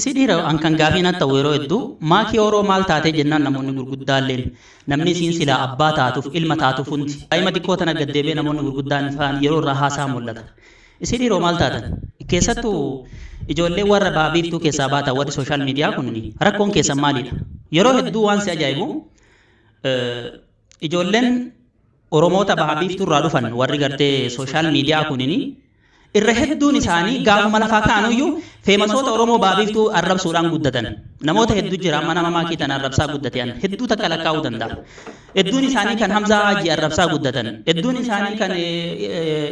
Sidira an kan gaafina ta'u heddu maakii Oromoo maal taatee jennaan namoonni gurguddaalleen namni siin sila abbaa taatuuf ilma taatuuf hundi daa'ima xiqqoo tana gaddeebee namoonni gurguddaan faan yeroo irraa haasaa mul'ata. Sidira maal taatan keessattuu ijoollee warra baabiiftuu keessaa baatan warri sooshaal miidiyaa kun rakkoon keessan maalidha? Yeroo hedduu waan si ajaa'ibu ijoolleen Oromoota baabiiftuu irraa dhufan warri gartee sooshaal miidiyaa kunini irra hedduun isaanii gaafuma lafaa kaanuyyuu feemasoota Oromoo baabiiftuu arrabsuudhaan guddatan. Namoota hedduu jira amma nama maakii tan arrabsaa guddatan hedduu takka lakkaa'uu danda'a. Hedduun isaanii kan Hamzaa Haajii arrabsaa guddatan. Hedduun isaanii kan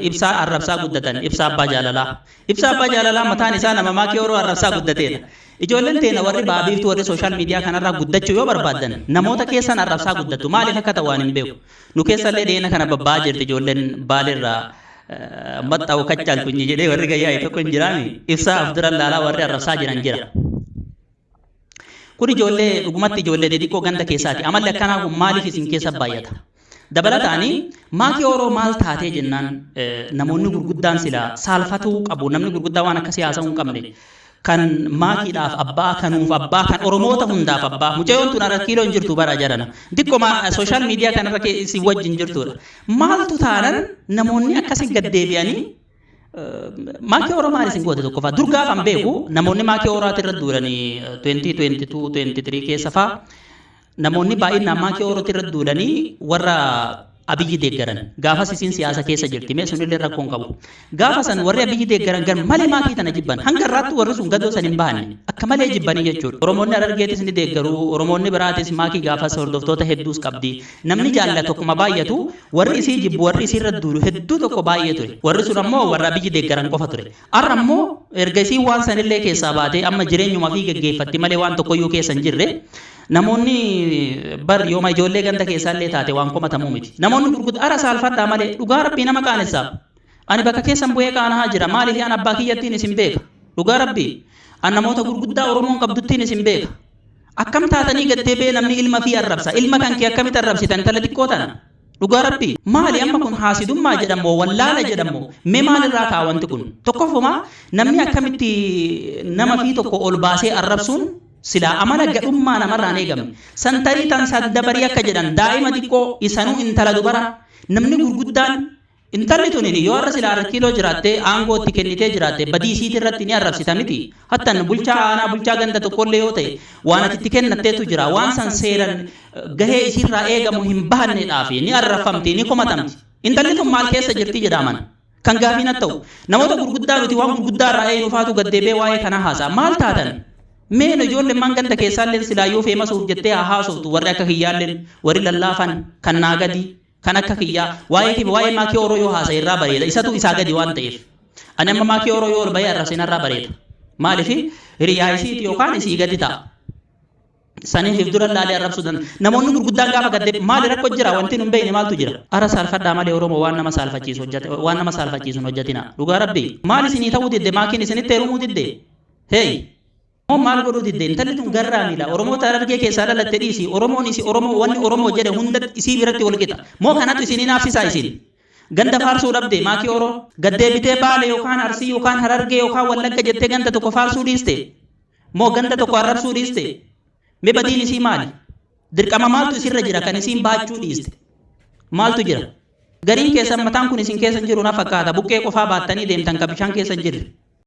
Ibsaa arrabsaa guddatan. Ibsaa Abbaa Jaalalaa. Ibsaa Abbaa Jaalalaa mataan isaa nama maakii Oromoo arrabsaa guddateedha. Ijoolleen teena warri baabiiftuu warri sooshaal miidiyaa kanarraa guddachuu yoo barbaadan namoota keessan arrabsaa guddattu maaliif akka ta'u waan hin beeku. Nu keessallee deena kana babbaa jirti ijoolleen baalirraa maxxaa'u kachaan kunyi jedhee warri gayyaa tokko hin jiraami Ibsaa Abduran laalaa warri arrabsaa jiran jira. Kun ijoollee dhugumatti ijoollee xixiqqoo ganda keessaati. Amalli akkanaa kun maaliif isin keessa baay'ata? Dabalataanii maakii Oromoo maal taatee jennaan namoonni gurguddaan sila saalfatuu qabu. Namni gurguddaa waan akka siyaasaa hin qabne kan maakiidhaaf abbaa kanuuf abbaa kan Oromoota hundaaf abbaa mucayyoon tun irra kiiloo hin jirtu bara jarana dikkoma sooshaal miidiyaa kanarra si wajjin jirtudha. Maaltu taanan namoonni akkasii gaddeebi'anii maakii Oromoo maal isin goote tokkoffaa dur gaafan beeku namoonni maakii Oromootti irra duulanii 2022-23 keessa faa namoonni baay'inaan maakii Oromootti irra duulanii warra Abiyyi deeggaran gaafas isin siyaasa keessa jirti mee sunillee rakkoon qabu gaafa san warri Abiyyi deeggaran gan malee maakii tana jibban hanga irraatti warri sun gadoo san hin bahanne akka malee jibbanii jechuudha. Oromoonni Harargeetis ni deeggaru Oromoonni biraatis maakii gaafas hordoftoota hedduus qabdi namni jaallatu akkuma baay'atu warri isii jibbu warri isii irra duulu hedduu tokko baay'ee ture warri sun ammoo warra Abiyyi deeggaran qofa ture. Har'a ammoo erga isii waan sanillee keessaa baatee amma jireenyuma fi geggeeffatti malee waan tokkoyyuu keessa hin jirre namoonni bar yooma ijoollee ganda keessaallee taate waan komatamuu miti. Namoonni gurguddaa ara saalfadhaa malee dhugaa rabbii nama qaanessaa. Ani bakka keessan bu'ee qaanahaa jira maaliif aan abbaa kiyyattiin isin beeka. Dhugaa rabbii an namoota gurguddaa Oromoon qabduttiin isin beeka. Akkam taatanii gaddeebee namni ilma fi arrabsa. Ilma kan kee akkamitti arrabsitan tala xiqqoo tana. Dhugaa rabbii maali amma kun haasidummaa jedhamoo wallaala jedhamoo mee maalirraa kaawwanti kun tokkoffuma namni akkamitti nama fi tokko ol baasee arrabsuun sila amala gadhummaa namarraan eegamne santarii tan saddabarii akka jedhan daa'ima xiqqoo isanuu intala dubara namni gurguddaan intalli tun yoo har'a sila kiiloo jiraattee aangoo itti kennitee jiraatte badii isiitii irratti ni arrabsita miti hattan bulchaa aanaa bulchaa ganda tokkollee yoo ta'e waan ati itti kennatteetu jira waan san seeran gahee isiirraa eegamu hin bahanneedhaaf ni arrafamti ni komatamti intalli tun maal keessa jirti jedhaman kan gaafiin ta'u namoota gurguddaa nuti waan gurguddaa irraa eenyufaatu gaddeebee waa'ee kana haasaa maal taatan meen ijoolleen man ganda keessaalleen silaayyuu feemasuuf jettee haa haasoftu warri akka kiyyaalleen warri lallaafan kan naa gadi kan akka kiyyaa waa'ee maakii Oromoo yoo haasa irraa bareeda isatu isaa gadi waan ta'eef ani amma maakii Oromoo yoo bayee arrabseen irraa bareeda maaliif hiriyaa isiiti yookaan isii gadi ta'a saniif dura laalee arrabsuu danda'a namoonni gurguddaan gaafa gaddeebi maali rakkoo jira wanti nun beekne maaltu jira ara saalfadhaa malee Oromoo waan nama saalfachiisu hojjetina dhugaa rabbii maal isinii ta'uu didde maakiin isinitti heerumuu didde hey maal godhuu didde intalli tun garraa miila Oromoota Harargee keessaa dhalatte dhiisi Oromoon isi Oromoo wanni Oromoo jedhe hunda isii biratti wal qixa moo kanatu isinii naafsisaa isin ganda faarsuu dhabde maakii Oromoo gaddeebitee Baale yookaan Arsii yookaan Harargee yookaan Wallagga jettee ganda tokko faarsuu dhiiste moo ganda tokko arrabsuu dhiiste mee badiin isii maali dirqama maaltu isirra jira kan isiin baachuu dhiiste maaltu jira gariin keessan mataan kun isin keessa jiru na fakkaata buqqee qofaa baattanii deemtan ka bishaan keessa jirre